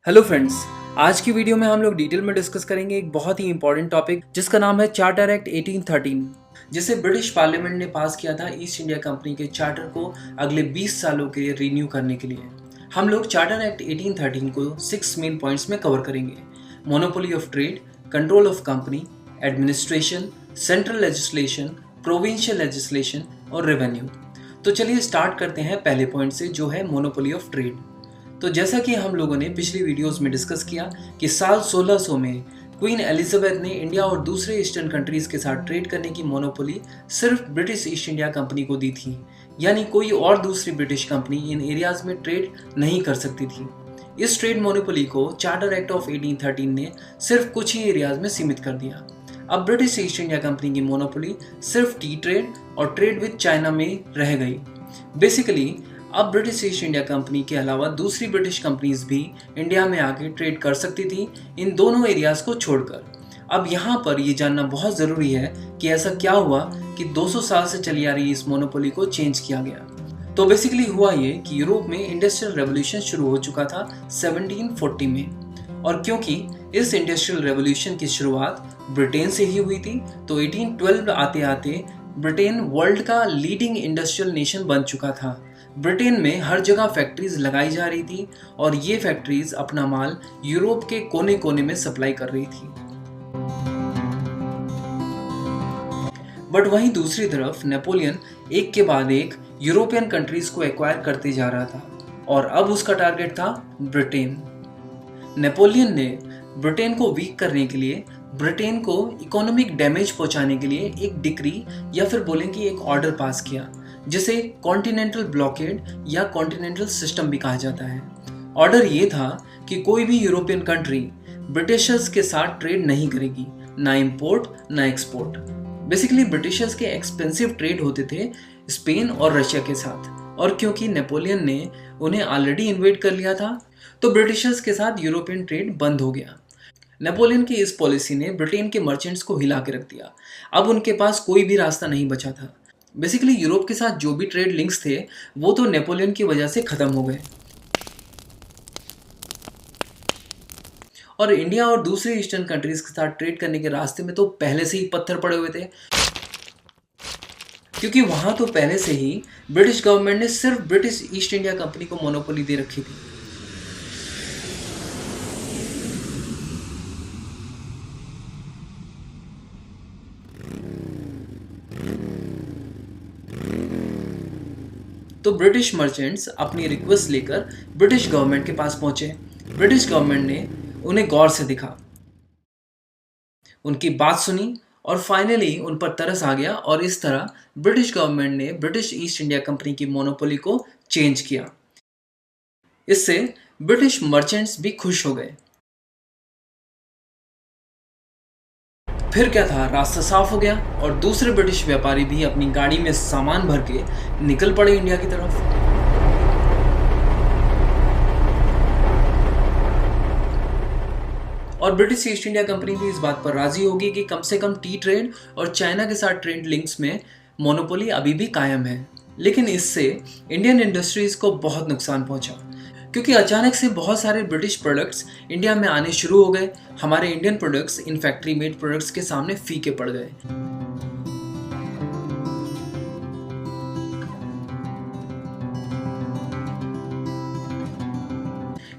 Hello friends, आज की video में हम लोग डिटेल में डिस्कस करेंगे एक बहुत ही इंपॉर्टेंट टॉपिक जिसका नाम है चार्टर एक्ट 1813, जिसे ब्रिटिश पार्लियामेंट ने पास किया था ईस्ट इंडिया कंपनी के चार्टर को अगले 20 सालों के रिन्यू करने के लिए। हम लोग चार्टर एक्ट 1813 को 6 मेन पॉइंट्स में कवर करेंगे: monopoly of trade, control of company, administration, central legislation, provincial legislation और रेवेन्यू। तो चलिए स्टार्ट करते हैं पहले पॉइंट से, जो है मोनोपोली ऑफ ट्रेड। तो जैसा कि हम लोगों ने पिछली वीडियोस में डिस्कस किया कि साल 1600 में क्वीन एलिजाबेथ ने इंडिया और दूसरे ईस्टर्न कंट्रीज के साथ ट्रेड करने की मोनोपोली सिर्फ ब्रिटिश ईस्ट इंडिया कंपनी को दी थी, यानी कोई और दूसरी ब्रिटिश कंपनी इन एरियाज में ट्रेड नहीं कर सकती थी। इस ट्रेड मोनोपोली को चार्टर एक्ट ऑफ 1813 ने सिर्फ कुछ ही एरियाज में सीमित कर दिया। अब ब्रिटिश ईस्ट इंडिया कंपनी की मोनोपोली सिर्फ टी ट्रेड और ट्रेड विद चाइना में रह गई। बेसिकली अब ब्रिटिश ईस्ट इंडिया कंपनी के अलावा दूसरी ब्रिटिश कंपनीज भी इंडिया में आके ट्रेड कर सकती थी, इन दोनों एरियाज को छोड़कर। अब यहाँ पर ये जानना बहुत ज़रूरी है कि ऐसा क्या हुआ कि 200 साल से चली आ रही इस मोनोपोली को चेंज किया गया। तो बेसिकली हुआ ये कि यूरोप में इंडस्ट्रियल रेवोल्यूशन शुरू हो चुका था 1740 में, और क्योंकि इस इंडस्ट्रियल रेवोल्यूशन की शुरुआत ब्रिटेन से ही हुई थी, तो 1812 आते आते ब्रिटेन वर्ल्ड का लीडिंग इंडस्ट्रियल नेशन बन चुका था। ब्रिटेन में हर जगह फैक्ट्रीज लगाई जा रही थी और ये फैक्ट्रीज अपना माल यूरोप के कोने कोने में सप्लाई कर रही थी। बट वहीं दूसरी तरफ नेपोलियन एक के बाद एक यूरोपियन कंट्रीज को एक्वायर करते जा रहा था, और अब उसका टारगेट था ब्रिटेन। नेपोलियन ने ब्रिटेन को वीक करने के लिए, ब्रिटेन को इकोनॉमिक डैमेज पहुंचाने के लिए एक डिक्री या फिर बोलें कि एक ऑर्डर पास किया, जिसे कॉन्टिनेंटल ब्लॉकेड या कॉन्टिनेंटल सिस्टम भी कहा जाता है। ऑर्डर ये था कि कोई भी यूरोपियन कंट्री ब्रिटिशर्स के साथ ट्रेड नहीं करेगी, ना इंपोर्ट ना एक्सपोर्ट। बेसिकली ब्रिटिशर्स के एक्सपेंसिव ट्रेड होते थे स्पेन और रशिया के साथ, और क्योंकि नेपोलियन ने उन्हें ऑलरेडी इन्वेड कर लिया था, तो ब्रिटिशर्स के साथ यूरोपियन ट्रेड बंद हो गया। नेपोलियन की इस पॉलिसी ने ब्रिटेन के मर्चेंट्स को हिला के रख दिया। अब उनके पास कोई भी रास्ता नहीं बचा था। बेसिकली यूरोप के साथ जो भी ट्रेड लिंक्स थे वो तो नेपोलियन की वजह से खत्म हो गए, और इंडिया और दूसरे ईस्टर्न कंट्रीज के साथ ट्रेड करने के रास्ते में तो पहले से ही पत्थर पड़े हुए थे, क्योंकि वहां तो पहले से ही ब्रिटिश गवर्नमेंट ने सिर्फ ब्रिटिश ईस्ट इंडिया कंपनी को मोनोपोली दे रखी थी। तो ब्रिटिश मर्चेंट्स अपनी रिक्वेस्ट लेकर ब्रिटिश गवर्नमेंट के पास पहुंचे। ब्रिटिश गवर्नमेंट ने उन्हें गौर से देखा, उनकी बात सुनी और फाइनली उन पर तरस आ गया, और इस तरह ब्रिटिश गवर्नमेंट ने ब्रिटिश ईस्ट इंडिया कंपनी की मोनोपोली को चेंज किया। इससे ब्रिटिश मर्चेंट्स भी खुश हो गए। फिर क्या था, रास्ता साफ हो गया और दूसरे ब्रिटिश व्यापारी भी अपनी गाड़ी में सामान भर के निकल पड़े इंडिया की तरफ। और ब्रिटिश ईस्ट इंडिया कंपनी भी इस बात पर राजी होगी कि कम से कम टी ट्रेड और चाइना के साथ ट्रेड लिंक्स में मोनोपोली अभी भी कायम है। लेकिन इससे इंडियन इंडस्ट्रीज को बहुत नुकसान पहुंचा, क्योंकि अचानक से बहुत सारे ब्रिटिश प्रोडक्ट्स इंडिया में आने शुरू हो गए। हमारे Indian products in factory made products के सामने फीके पड़ गए।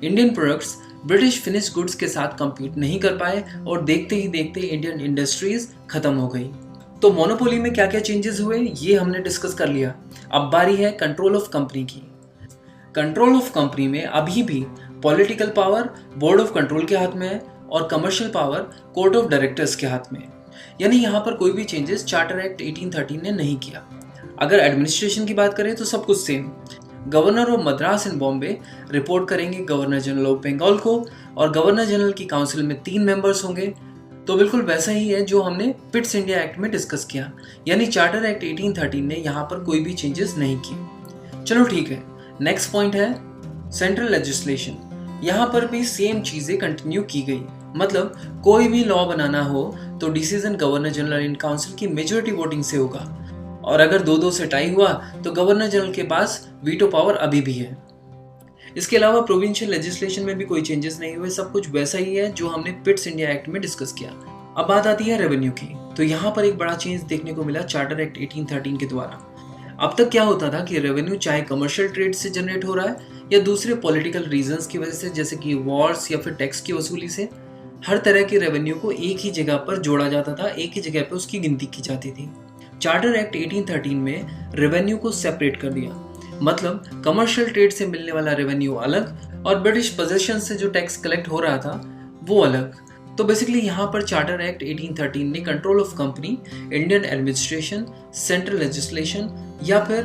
Indian products British finish goods के साथ compete नहीं कर पाए, और देखते ही देखते इंडियन इंडस्ट्रीज खत्म हो गई। तो मोनोपोली में क्या क्या चेंजेस हुए ये हमने डिस्कस कर लिया। अब बारी है कंट्रोल ऑफ कंपनी की। कंट्रोल ऑफ कंपनी में अभी भी political power board of control के हाथ में है, और commercial power court of directors के हाथ में है। यानी यहाँ पर कोई भी चेंजेस चार्टर एक्ट 1813 ने नहीं किया। अगर एडमिनिस्ट्रेशन की बात करें तो सब कुछ same. Governor of Madras and Bombay report करेंगे गवर्नर जनरल ऑफ बंगाल को, और गवर्नर जनरल की काउंसिल में 3 मेंबर्स होंगे। तो बिल्कुल वैसा ही है जो हमने पिट्स इंडिया एक्ट में डिस्कस किया, यानी चार्टर एक्ट 1813 ने यहाँ पर कोई भी चेंजेस नहीं किए। चलो ठीक है, नेक्स्ट पॉइंट है सेंट्रल लेजिस्लेशन। यहाँ पर भी सेम चीजें कंटिन्यू की गई। मतलब कोई भी लॉ बनाना हो तो decision governor general in council की मेजॉरिटी वोटिंग से होगा, और अगर 2-2 से टाई हुआ तो गवर्नर जनरल के पास वीटो पावर अभी भी है। इसके अलावा प्रोविंशियल लेजिस्लेशन में भी कोई चेंजेस नहीं हुए, सब कुछ वैसा ही है जो हमने पिट्स इंडिया एक्ट में डिस्कस किया। अब बात आती है रेवेन्यू की, तो यहाँ पर एक बड़ा चेंज देखने को मिला चार्टर एक्ट 1813 के द्वारा। अब तक क्या होता था कि रेवेन्यू चाहे कमर्शियल ट्रेड से जनरेट हो रहा है या दूसरे पॉलिटिकल रीजंस की वजह से, जैसे कि वॉर्स या फिर टैक्स की वसूली से, हर तरह के रेवेन्यू को एक ही जगह पर जोड़ा जाता था, एक ही जगह पर उसकी गिनती की जाती थी। चार्टर एक्ट 1813 में रेवेन्यू को सेपरेट कर दिया, मतलब कमर्शियल ट्रेड से मिलने वाला रेवेन्यू अलग और ब्रिटिश पोजेशन से जो टैक्स कलेक्ट हो रहा था वो अलग। तो बेसिकली यहाँ पर चार्टर एक्ट 1813 ने control of company, Indian administration, central legislation या फिर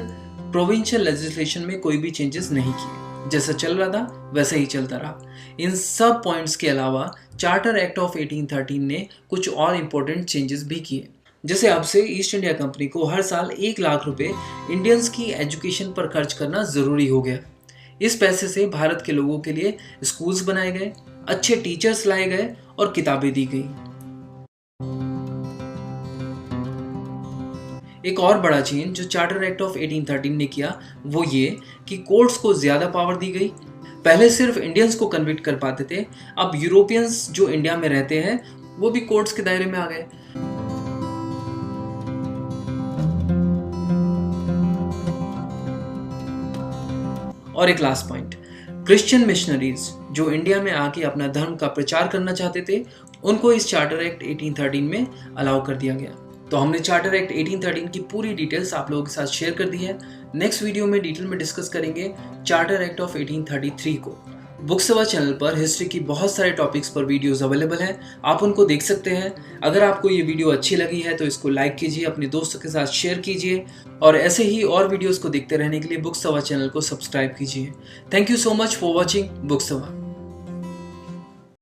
प्रोविंशियल लेजिस्लेशन में कोई भी चेंजेस नहीं किए, जैसा चल रहा था वैसा ही चलता रहा। इन सब पॉइंट्स के अलावा चार्टर एक्ट ऑफ 1813 ने कुछ और इम्पोर्टेंट चेंजेस भी किए, जैसे अब से ईस्ट इंडिया कंपनी को हर साल 1 लाख रुपए इंडियंस की एजुकेशन पर खर्च करना जरूरी हो गया। इस पैसे से भारत के लोगों के लिए स्कूल्स बनाए गए, अच्छे टीचर्स लाए गए और किताबें दी गई। एक और बड़ा चेंज जो चार्टर एक्ट ऑफ 1813 ने किया वो ये कि कोर्ट्स को ज्यादा पावर दी गई। पहले सिर्फ इंडियंस को कन्विक्ट कर पाते थे, अब यूरोपियंस जो इंडिया में रहते हैं वो भी कोर्ट्स के दायरे में आ गए। और एक लास्ट पॉइंट, क्रिश्चियन मिशनरीज जो इंडिया में आके अपना धर्म का प्रचार करना चाहते थे, उनको इस चार्टर एक्ट 1813 में अलाउ कर दिया गया। तो हमने चार्टर एक्ट 1813 की पूरी डिटेल्स आप लोगों के साथ शेयर कर दी है। नेक्स्ट वीडियो में डिटेल में डिस्कस करेंगे चार्टर एक्ट ऑफ 1833 को। बुक सेवा चैनल पर हिस्ट्री की बहुत सारे टॉपिक्स पर वीडियोस अवेलेबल हैं, आप उनको देख सकते हैं। अगर आपको ये वीडियो अच्छी लगी है तो इसको लाइक कीजिए, अपने दोस्तों के साथ शेयर कीजिए और ऐसे ही और वीडियोस को देखते रहने के लिए बुक सेवा चैनल को सब्सक्राइब कीजिए। Thank you so much for watching book सेवा।